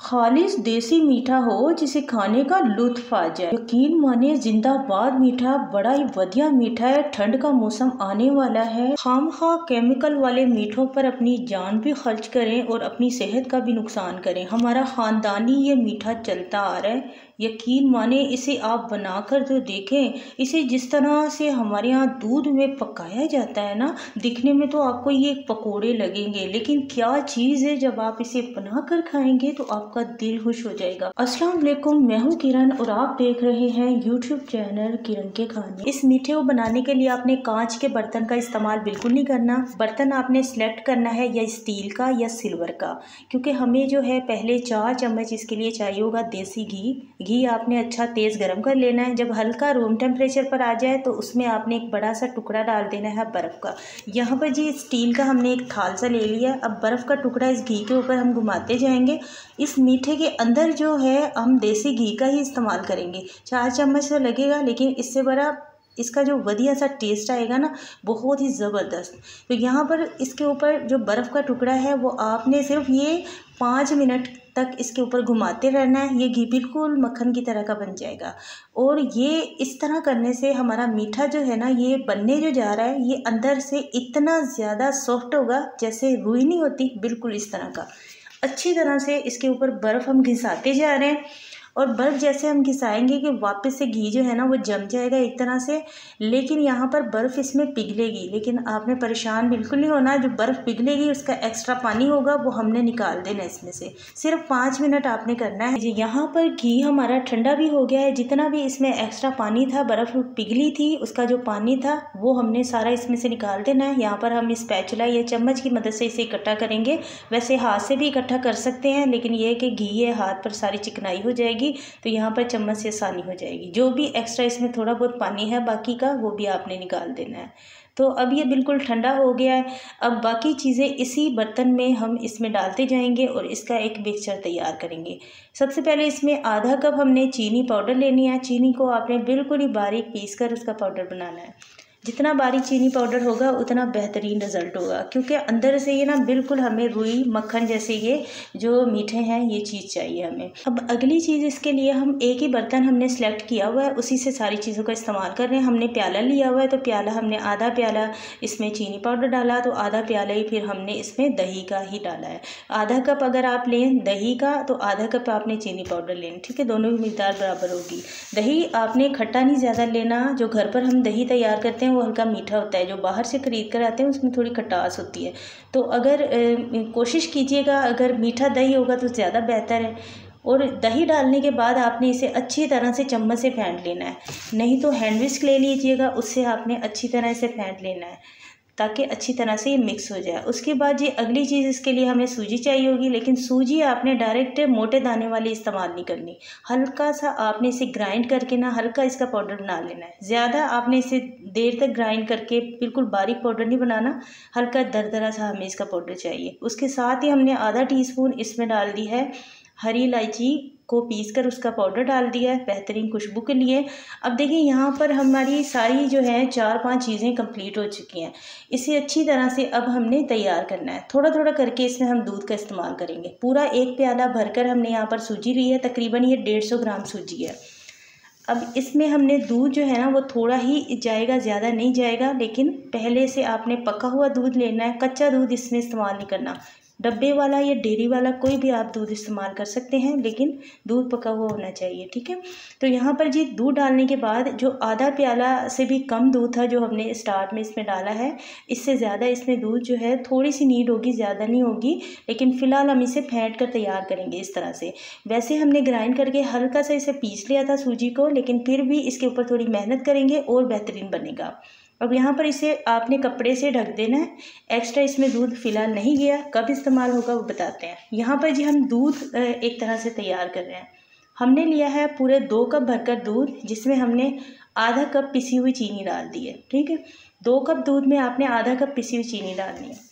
खालिस देसी मीठा हो जिसे खाने का लुत्फ आ जाए। यकीन माने जिंदाबाद मीठा बड़ा ही बढ़िया मीठा है। ठंड का मौसम आने वाला है, खामखा केमिकल वाले मीठों पर अपनी जान भी खर्च करें और अपनी सेहत का भी नुकसान करें। हमारा खानदानी ये मीठा चलता आ रहा है। यकीन माने इसे आप बनाकर जो देखें, इसे जिस तरह से हमारे यहाँ दूध में पकाया जाता है ना, दिखने में तो आपको ये पकोड़े लगेंगे, लेकिन क्या चीज़ है जब आप इसे बनाकर खाएंगे तो आपका दिल खुश हो जाएगा। अस्सलाम वालेकुम, मैं हूँ किरण और आप देख रहे हैं यूट्यूब चैनल किरण के खाने। इस मीठे को बनाने के लिए आपने कांच के बर्तन का इस्तेमाल बिल्कुल नहीं करना। बर्तन आपने सिलेक्ट करना है या स्टील का या सिल्वर का, क्योंकि हमें जो है पहले 4 चम्मच इसके लिए चाहिए होगा देसी घी। घी आपने अच्छा तेज़ गर्म कर लेना है। जब हल्का रूम टेम्परेचर पर आ जाए तो उसमें आपने एक बड़ा सा टुकड़ा डाल देना है बर्फ़ का। यहाँ पर जी स्टील का हमने एक थाल सा ले लिया। अब बर्फ़ का टुकड़ा इस घी के ऊपर हम घुमाते जाएंगे। इस मीठे के अंदर जो है हम देसी घी का ही इस्तेमाल करेंगे। 4 चम्मच तो लगेगा, लेकिन इससे बड़ा इसका जो बढ़िया सा टेस्ट आएगा ना, बहुत ही ज़बरदस्त। तो यहाँ पर इसके ऊपर जो बर्फ़ का टुकड़ा है वो आपने सिर्फ ये 5 मिनट तक इसके ऊपर घुमाते रहना है। ये घी बिल्कुल मक्खन की तरह का बन जाएगा। और ये इस तरह करने से हमारा मीठा जो है ना, ये बनने जो जा रहा है, ये अंदर से इतना ज़्यादा सॉफ्ट होगा जैसे रुई नहीं होती, बिल्कुल इस तरह का। अच्छी तरह से इसके ऊपर बर्फ़ हम घिसाते जा रहे हैं और बर्फ़ जैसे हम घिसाएंगे कि वापस से घी जो है ना वो जम जाएगा एक तरह से। लेकिन यहाँ पर बर्फ़ इसमें पिघलेगी, लेकिन आपने परेशान बिल्कुल नहीं होना। जो बर्फ़ पिघलेगी उसका एक्स्ट्रा पानी होगा वो हमने निकाल देना इसमें से। सिर्फ 5 मिनट आपने करना है जी। यहाँ पर घी हमारा ठंडा भी हो गया है। जितना भी इसमें एक्स्ट्रा पानी था, बर्फ़ पिघली थी, उसका जो पानी था वो हमने सारा इसमें से निकाल देना है। यहाँ पर हम स्पैचुला या चम्मच की मदद से इसे इकट्ठा करेंगे। वैसे हाथ से भी इकट्ठा कर सकते हैं, लेकिन ये है कि घी है, हाथ पर सारी चिकनाई हो जाएगी, तो यहाँ पर चम्मच से आसानी हो जाएगी। जो भी एक्स्ट्रा इसमें थोड़ा बहुत पानी है बाकी का, वो भी आपने निकाल देना है। तो अब ये बिल्कुल ठंडा हो गया है। अब बाकी चीज़ें इसी बर्तन में हम इसमें डालते जाएंगे और इसका एक मिक्सचर तैयार करेंगे। सबसे पहले इसमें आधा कप हमने चीनी पाउडर लेनी है। चीनी को आपने बिल्कुल ही बारीक पीस कर उसका पाउडर बनाना है। जितना बारीक चीनी पाउडर होगा उतना बेहतरीन रिज़ल्ट होगा, क्योंकि अंदर से ये ना बिल्कुल हमें रुई मक्खन जैसे ये जो मीठे हैं ये चीज़ चाहिए हमें। अब अगली चीज़ इसके लिए हम एक ही बर्तन हमने सेलेक्ट किया हुआ है, उसी से सारी चीज़ों का इस्तेमाल कर रहे हैं। हमने प्याला लिया हुआ है, तो प्याला हमने आधा प्याला इसमें चीनी पाउडर डाला, तो आधा प्याला ही फिर हमने इसमें दही का ही डाला है। आधा कप अगर आप लें दही का तो आधा कप आपने चीनी पाउडर लें, ठीक है, दोनों की मिकदार बराबर होगी। दही आपने खट्टा नहीं ज़्यादा लेना। जो घर पर हम दही तैयार करते हैं वो हल्का मीठा होता है, जो बाहर से खरीद कर आते हैं उसमें थोड़ी खटास होती है। तो अगर कोशिश कीजिएगा अगर मीठा दही होगा तो ज़्यादा बेहतर है। और दही डालने के बाद आपने इसे अच्छी तरह से चम्मच से फेंट लेना है, नहीं तो हैंड विस्क ले लीजिएगा, उससे आपने अच्छी तरह से फेंट लेना है ताकि अच्छी तरह से ये मिक्स हो जाए। उसके बाद ये अगली चीज़ इसके लिए हमें सूजी चाहिए होगी, लेकिन सूजी आपने डायरेक्ट मोटे दाने वाली इस्तेमाल नहीं करनी। हल्का सा आपने इसे ग्राइंड करके ना हल्का इसका पाउडर बना लेना है। ज़्यादा आपने इसे देर तक ग्राइंड करके बिल्कुल बारीक पाउडर नहीं बनाना, हल्का दरदरा सा हमें इसका पाउडर चाहिए। उसके साथ ही हमने आधा टीस्पून इसमें डाल दी है हरी इलायची को पीस कर उसका पाउडर डाल दिया है बेहतरीन खुशबू के लिए। अब देखिए यहाँ पर हमारी सारी जो है 4-5 चीज़ें कंप्लीट हो चुकी हैं। इसे अच्छी तरह से अब हमने तैयार करना है। थोड़ा थोड़ा करके इसमें हम दूध का इस्तेमाल करेंगे। पूरा 1 प्याला भरकर हमने यहाँ पर सूजी ली है, तकरीबन ये 150 ग्राम सूजी है। अब इसमें हमने दूध जो है ना वो थोड़ा ही जाएगा, ज़्यादा नहीं जाएगा, लेकिन पहले से आपने पका हुआ दूध लेना है। कच्चा दूध इसमें इस्तेमाल नहीं करना। डब्बे वाला या डेयरी वाला कोई भी आप दूध इस्तेमाल कर सकते हैं, लेकिन दूध पका हुआ होना चाहिए, ठीक है। तो यहाँ पर जी दूध डालने के बाद जो आधा प्याला से भी कम दूध था जो हमने स्टार्ट में इसमें डाला है, इससे ज़्यादा इसमें दूध जो है थोड़ी सी नीड होगी, ज़्यादा नहीं होगी। लेकिन फ़िलहाल हम इसे फेंट कर तैयार करेंगे इस तरह से। वैसे हमने ग्राइंड करके हल्का सा इसे पीस लिया था सूजी को, लेकिन फिर भी इसके ऊपर थोड़ी मेहनत करेंगे और बेहतरीन बनेगा। अब यहाँ पर इसे आपने कपड़े से ढक देना है। एक्स्ट्रा इसमें दूध फिलहाल नहीं गया, कब इस्तेमाल होगा वो बताते हैं। यहाँ पर जी हम दूध एक तरह से तैयार कर रहे हैं। हमने लिया है पूरे 2 कप भरकर दूध, जिसमें हमने आधा कप पिसी हुई चीनी डाल दी है, ठीक है। 2 कप दूध में आपने आधा कप पिसी हुई चीनी डालनी है।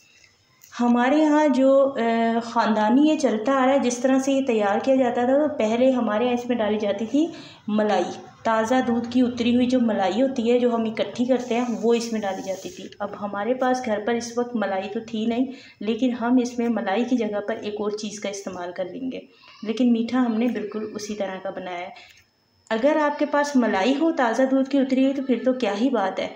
हमारे यहाँ जो ख़ानदानी ये चलता आ रहा है, जिस तरह से ये तैयार किया जाता था, तो पहले हमारे यहाँ इसमें डाली जाती थी मलाई। ताज़ा दूध की उतरी हुई जो मलाई होती है, जो हम इकट्ठी करते हैं, वो इसमें डाली जाती थी। अब हमारे पास घर पर इस वक्त मलाई तो थी नहीं, लेकिन हम इसमें मलाई की जगह पर एक और चीज़ का इस्तेमाल कर लेंगे, लेकिन मीठा हमने बिल्कुल उसी तरह का बनाया है। अगर आपके पास मलाई हो ताज़ा दूध की उतरी हुई, तो फिर तो क्या ही बात है,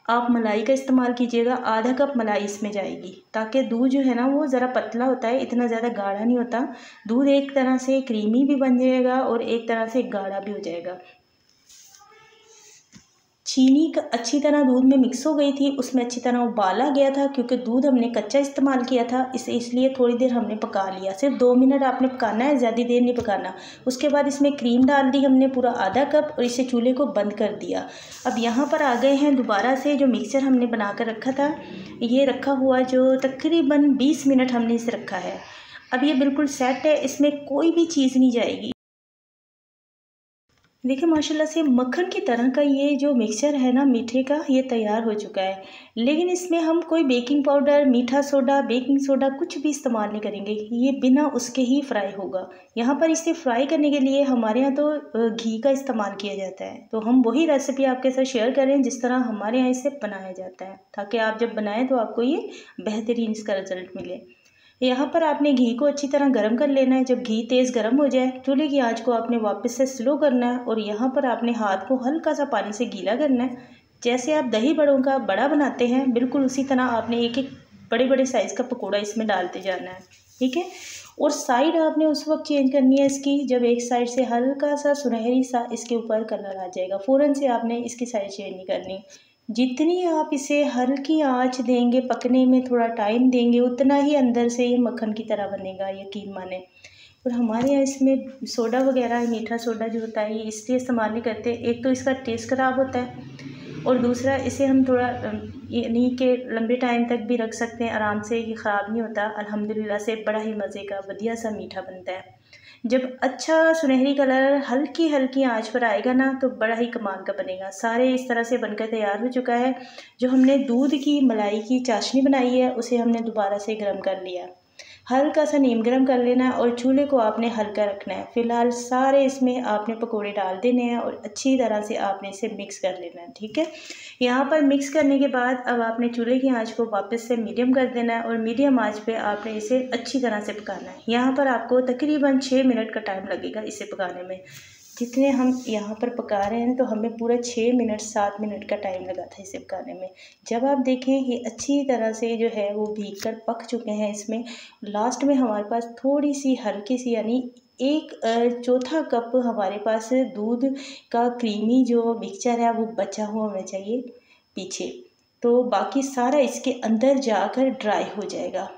आप मलाई का इस्तेमाल कीजिएगा। आधा कप मलाई इसमें जाएगी, ताकि दूध जो है ना वो ज़रा पतला होता है, इतना ज़्यादा गाढ़ा नहीं होता। दूध एक तरह से क्रीमी भी बन जाएगा और एक तरह से गाढ़ा भी हो जाएगा। चीनी का अच्छी तरह दूध में मिक्स हो गई थी, उसमें अच्छी तरह उबाला गया था, क्योंकि दूध हमने कच्चा इस्तेमाल किया था, इसलिए थोड़ी देर हमने पका लिया। सिर्फ 2 मिनट आपने पकाना है, ज़्यादा देर नहीं पकाना। उसके बाद इसमें क्रीम डाल दी हमने पूरा आधा कप, और इसे चूल्हे को बंद कर दिया। अब यहाँ पर आ गए हैं दोबारा से जो मिक्सचर हमने बना कर रखा था, ये रखा हुआ जो तकरीबन 20 मिनट हमने इसे रखा है। अब ये बिल्कुल सेट है, इसमें कोई भी चीज़ नहीं जाएगी। देखिए माशाल्लाह से मक्खन की तरह का ये जो मिक्सचर है ना मीठे का, ये तैयार हो चुका है। लेकिन इसमें हम कोई बेकिंग पाउडर, मीठा सोडा, बेकिंग सोडा कुछ भी इस्तेमाल नहीं करेंगे, ये बिना उसके ही फ्राई होगा। यहाँ पर इसे फ्राई करने के लिए हमारे यहाँ तो घी का इस्तेमाल किया जाता है, तो हम वही रेसिपी आपके साथ शेयर करें जिस तरह हमारे यहाँ इसे बनाया जाता है, ताकि आप जब बनाएं तो आपको ये बेहतरीन इसका रिजल्ट मिले। यहाँ पर आपने घी को अच्छी तरह गर्म कर लेना है। जब घी तेज़ गर्म हो जाए, चूल्हे की आंच को आपने वापस से स्लो करना है, और यहाँ पर आपने हाथ को हल्का सा पानी से गीला करना है। जैसे आप दही बड़ों का बड़ा बनाते हैं, बिल्कुल उसी तरह आपने एक एक बड़े बड़े साइज़ का पकौड़ा इसमें डालते जाना है, ठीक है। और साइड आपने उस वक्त चेंज करनी है इसकी, जब एक साइड से हल्का सा सुनहरी सा इसके ऊपर कलर आ जाएगा, फ़ौरन से आपने इसकी साइड चेंज नहीं करनी। जितनी आप इसे हल्की आंच देंगे, पकने में थोड़ा टाइम देंगे, उतना ही अंदर से ये मक्खन की तरह बनेगा, यकीन माने। और हमारे यहाँ इसमें सोडा वगैरह, मीठा सोडा जो होता है, ये इसलिए इस्तेमाल नहीं करते, एक तो इसका टेस्ट ख़राब होता है, और दूसरा इसे हम थोड़ा यानी कि लंबे टाइम तक भी रख सकते हैं आराम से, ये ख़राब नहीं होता। अल्हम्दुलिल्लाह से बड़ा ही मज़े का बढ़िया सा मीठा बनता है। जब अच्छा सुनहरी कलर हल्की हल्की आंच पर आएगा ना, तो बड़ा ही कमाल का बनेगा। सारे इस तरह से बनकर तैयार हो चुका है। जो हमने दूध की मलाई की चाशनी बनाई है, उसे हमने दोबारा से गर्म कर लिया। हल्का सा नीम गर्म कर लेना है, और चूल्हे को आपने हल्का रखना है। फ़िलहाल सारे इसमें आपने पकोड़े डाल देने हैं, और अच्छी तरह से आपने इसे मिक्स कर लेना है, ठीक है। यहाँ पर मिक्स करने के बाद अब आपने चूल्हे की आंच को वापस से मीडियम कर देना है, और मीडियम आंच पे आपने इसे अच्छी तरह से पकाना है। यहाँ पर आपको तकरीबन 6 मिनट का टाइम लगेगा इसे पकाने में। जितने हम यहाँ पर पका रहे हैं, तो हमें पूरा 6 मिनट 7 मिनट का टाइम लगा था इसे पकाने में। जब आप देखें ये अच्छी तरह से जो है वो भीग कर पक चुके हैं, इसमें लास्ट में हमारे पास थोड़ी सी हल्की सी यानी 1/4 कप हमारे पास दूध का क्रीमी जो मिक्सचर है वो बचा हुआ होना चाहिए पीछे, तो बाकी सारा इसके अंदर जाकर ड्राई हो जाएगा।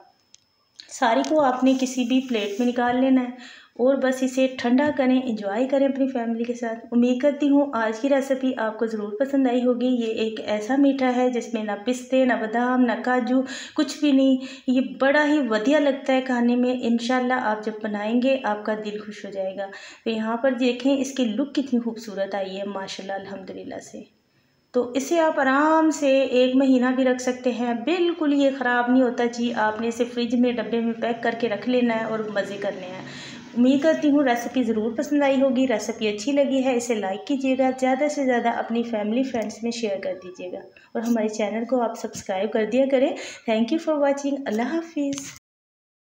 सारी को आपने किसी भी प्लेट में निकाल लेना है, और बस इसे ठंडा करें, एंजॉय करें अपनी फैमिली के साथ। उम्मीद करती हूँ आज की रेसिपी आपको ज़रूर पसंद आई होगी। ये एक ऐसा मीठा है जिसमें ना पिस्ते, ना बादाम, ना काजू, कुछ भी नहीं। ये बड़ा ही बढ़िया लगता है खाने में। इंशाल्लाह आप जब बनाएंगे आपका दिल खुश हो जाएगा। तो यहाँ पर देखें इसकी लुक कितनी खूबसूरत आई है माशाल्लाह अल्हम्दुलिल्लाह से। तो इसे आप आराम से 1 महीना भी रख सकते हैं, बिल्कुल ये ख़राब नहीं होता जी। आपने इसे फ्रिज में डब्बे में पैक करके रख लेना है और मज़े करने हैं। उम्मीद करती हूँ रेसिपी ज़रूर पसंद आई होगी। रेसिपी अच्छी लगी है इसे लाइक कीजिएगा, ज़्यादा से ज़्यादा अपनी फैमिली फ्रेंड्स में शेयर कर दीजिएगा, और हमारे चैनल को आप सब्सक्राइब कर दिया करें। Thank you for watching. अल्लाह हाफिज़।